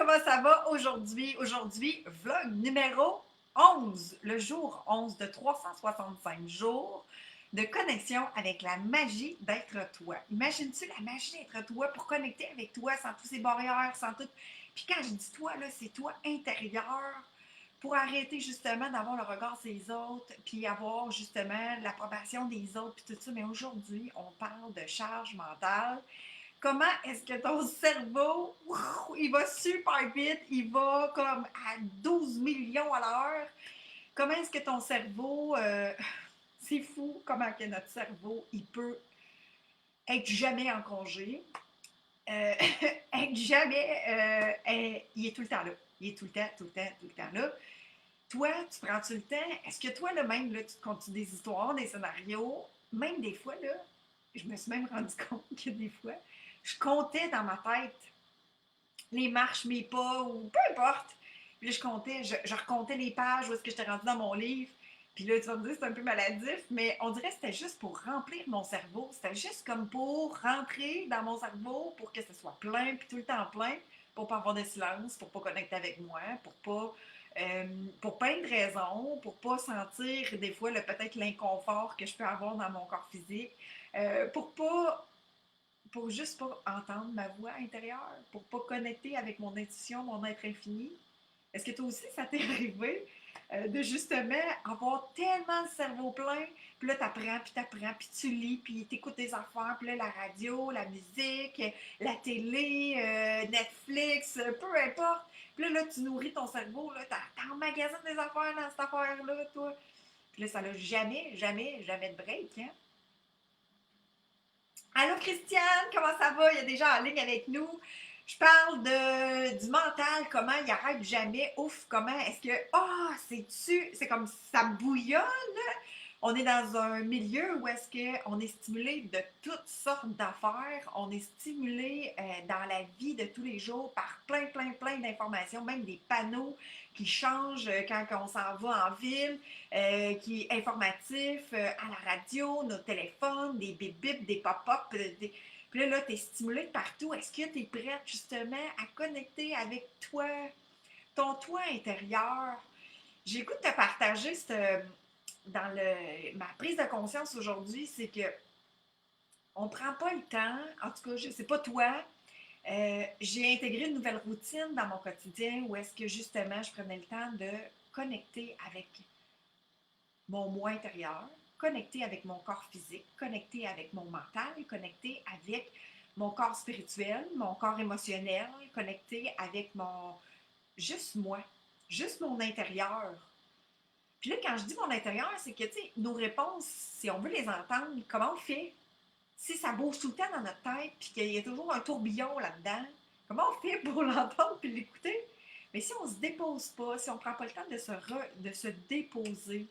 comment ça va aujourd'hui? Aujourd'hui, vlog numéro 11, le jour 11 de 365 jours de connexion avec la magie d'être toi. Imagines-tu la magie d'être toi pour connecter avec toi sans tous ces barrières, sans tout. Puis quand je dis toi, là, c'est toi intérieur pour arrêter justement d'avoir le regard des autres, puis avoir justement l'approbation des autres, puis tout ça. Mais aujourd'hui, on parle de charge mentale. Comment est-ce que ton cerveau, il va super vite, il va comme à 12 millions à l'heure. Comment est-ce que ton cerveau, c'est fou comment que notre cerveau, il peut être jamais en congé, euh, être jamais, il est tout le temps là. Il est tout le temps, tout le temps, tout le temps là. Toi, tu prends-tu le temps? Est-ce que toi, là, même, là, tu te comptes des histoires, des scénarios? Même des fois, là, je me suis même rendu compte que des fois, je comptais dans ma tête les marches, mes pas, ou peu importe. Puis là, je comptais, je recomptais les pages où est-ce que j'étais rendue dans mon livre. Puis là, tu vas me dire, c'est un peu maladif, mais on dirait que c'était juste pour remplir mon cerveau. C'était juste comme pour rentrer dans mon cerveau pour que ce soit plein, puis tout le temps plein, pour pas avoir de silence, pour pas connecter avec moi, pour plein de raisons, pour pas sentir des fois peut-être l'inconfort que je peux avoir dans mon corps physique, pour juste pas entendre ma voix intérieure, pour pas connecter avec mon intuition, mon être infini. Est-ce que toi aussi, ça t'est arrivé de justement avoir tellement le cerveau plein, puis là, t'apprends, puis tu lis, puis t'écoutes des affaires, puis là, la radio, la musique, la télé, Netflix, peu importe. Puis là, tu nourris ton cerveau, là, t'emmagasines des affaires dans cette affaire-là, toi. Puis là, ça n'a jamais, jamais, jamais de break, hein? Allô Christiane, comment ça va? Il y a des gens en ligne avec nous. Je parle du mental, comment il arrête jamais. Ouf, comment est-ce que. C'est comme ça bouillonne. On est dans un milieu où est-ce qu'on est stimulé de toutes sortes d'affaires. On est stimulé dans la vie de tous les jours par plein, plein, plein d'informations, même des panneaux qui changent quand on s'en va en ville, qui est informatif, à la radio, nos téléphones, des bip-bip, des pop-up. Puis là, tu es stimulé de partout. Est-ce que tu es prête justement à connecter avec toi, ton toi intérieur? J'ai le goût de te partager ma prise de conscience aujourd'hui, c'est que on ne prend pas le temps, en tout cas, je ne sais pas toi, j'ai intégré une nouvelle routine dans mon quotidien où est-ce que justement je prenais le temps de connecter avec mon moi intérieur, connecter avec mon corps physique, connecter avec mon mental, connecter avec mon corps spirituel, mon corps émotionnel, connecter avec juste moi, juste mon intérieur. Puis là, quand je dis mon intérieur, c'est que, tu sais, nos réponses, si on veut les entendre, comment on fait? Si ça bouge tout le temps dans notre tête, puis qu'il y a toujours un tourbillon là-dedans, comment on fait pour l'entendre puis l'écouter? Mais si on ne se dépose pas, si on ne prend pas le temps de se déposer,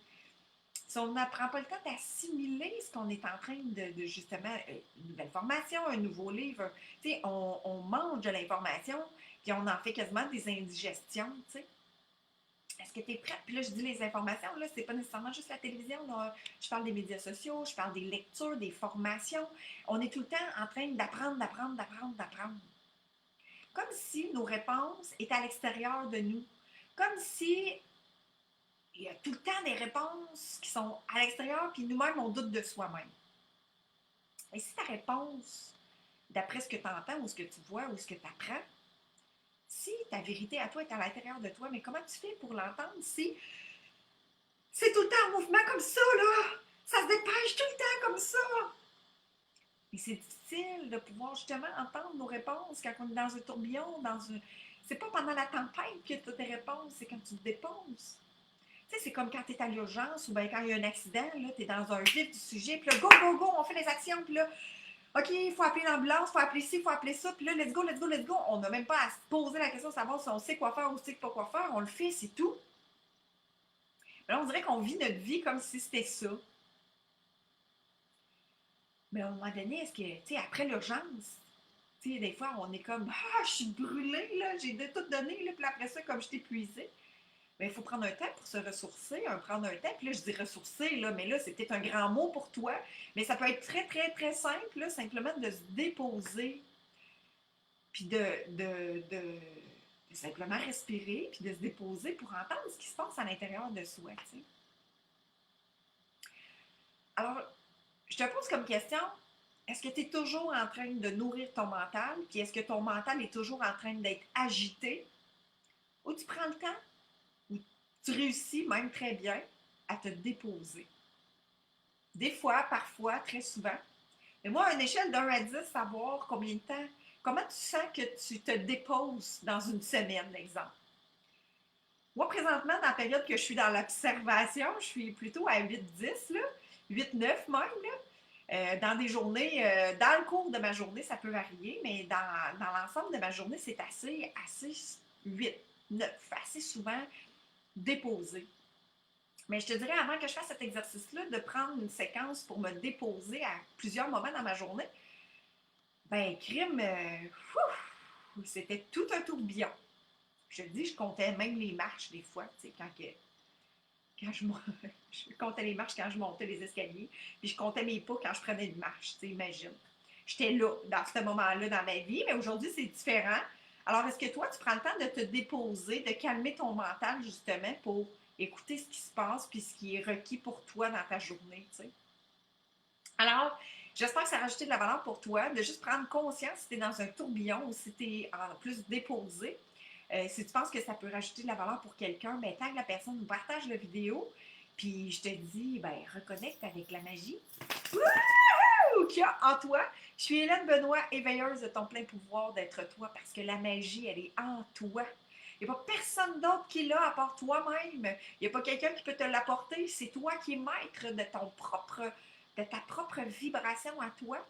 si on ne prend pas le temps d'assimiler ce qu'on est en train de justement, une nouvelle formation, un nouveau livre, tu sais, on mange de l'information, puis on en fait quasiment des indigestions, tu sais. Est-ce que tu es prête? Puis là, je dis les informations, là, c'est pas nécessairement juste la télévision. Là. Je parle des médias sociaux, je parle des lectures, des formations. On est tout le temps en train d'apprendre, d'apprendre, d'apprendre, d'apprendre. Comme si nos réponses étaient à l'extérieur de nous. Comme si il y a tout le temps des réponses qui sont à l'extérieur, puis nous-mêmes, on doute de soi-même. Et si ta réponse, d'après ce que tu entends ou ce que tu vois ou ce que tu apprends, si ta vérité à toi est à l'intérieur de toi, mais comment tu fais pour l'entendre si c'est tout le temps en mouvement comme ça, là? Ça se dépêche tout le temps comme ça. Et c'est difficile de pouvoir justement entendre nos réponses quand on est dans un tourbillon, C'est pas pendant la tempête que tu as tes réponses, c'est quand tu te déposes. Tu sais, c'est comme quand tu es à l'urgence ou bien quand il y a un accident, là, tu es dans un vif du sujet, puis là, go, go, go, on fait les actions, puis là, OK, il faut appeler l'ambulance, il faut appeler ci, il faut appeler ça, puis là, let's go, let's go, let's go. On n'a même pas à se poser la question de savoir si on sait quoi faire ou sait pas quoi faire, on le fait, c'est tout. Mais là, on dirait qu'on vit notre vie comme si c'était ça. Mais à un moment donné, est-ce que, tu sais, après l'urgence, tu sais, des fois, on est comme, je suis brûlée, là, j'ai de tout donné, là, puis après ça, comme je suis épuisée. Mais il faut prendre un temps pour se ressourcer, prendre un temps. Puis là, je dis ressourcer, là, mais là, c'est peut-être un grand mot pour toi. Mais ça peut être très, très, très simple, là, simplement de se déposer, puis de de simplement respirer puis de se déposer pour entendre ce qui se passe à l'intérieur de soi, tu sais. Alors, je te pose comme question, est-ce que tu es toujours en train de nourrir ton mental, puis est-ce que ton mental est toujours en train d'être agité, ou tu prends le temps, ou tu réussis même très bien à te déposer? Des fois, parfois, très souvent. Mais moi, à une échelle de 1 à 10, savoir combien de temps, comment tu sens que tu te déposes dans une semaine, exemple. Moi, présentement, dans la période que je suis dans l'observation, je suis plutôt à 8-10, là, 8-9 même. Là. Dans des journées, dans le cours de ma journée, ça peut varier, mais dans l'ensemble de ma journée, c'est assez 8, 9, assez souvent déposé. Mais je te dirais, avant que je fasse cet exercice-là, de prendre une séquence pour me déposer à plusieurs moments dans ma journée, ben, crime, c'était tout un tourbillon. Je te dis, je comptais même les marches des fois, tu sais, quand je comptais les marches quand je montais les escaliers, puis je comptais mes pas quand je prenais une marche, tu sais, imagine. J'étais là, dans ce moment-là dans ma vie, mais aujourd'hui, c'est différent. Alors, est-ce que toi, tu prends le temps de te déposer, de calmer ton mental, justement, pour écouter ce qui se passe, puis ce qui est requis pour toi dans ta journée, tu sais? Alors, j'espère que ça a rajouté de la valeur pour toi, de juste prendre conscience si tu es dans un tourbillon ou si tu es en plus déposé. Si tu penses que ça peut rajouter de la valeur pour quelqu'un, ben, tag la personne ou partage la vidéo. Puis je te dis, ben, reconnecte avec la magie qu'il y a en toi. Je suis Hélène Benoît, éveilleuse de ton plein pouvoir d'être toi, parce que la magie, elle est en toi. Il n'y a pas personne d'autre qui l'a à part toi-même. Il n'y a pas quelqu'un qui peut te l'apporter. C'est toi qui es maître de ta propre vibration à toi.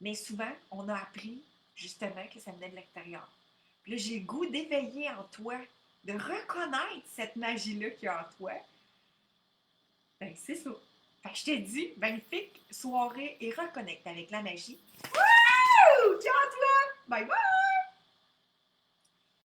Mais souvent, on a appris justement que ça venait de l'extérieur. Puis là, j'ai le goût d'éveiller en toi, de reconnaître cette magie-là qu'il y a en toi. Ben, c'est ça. Fait que je te dis, magnifique soirée et reconnecte avec la magie. Wouh! Ciao à toi! Bye bye!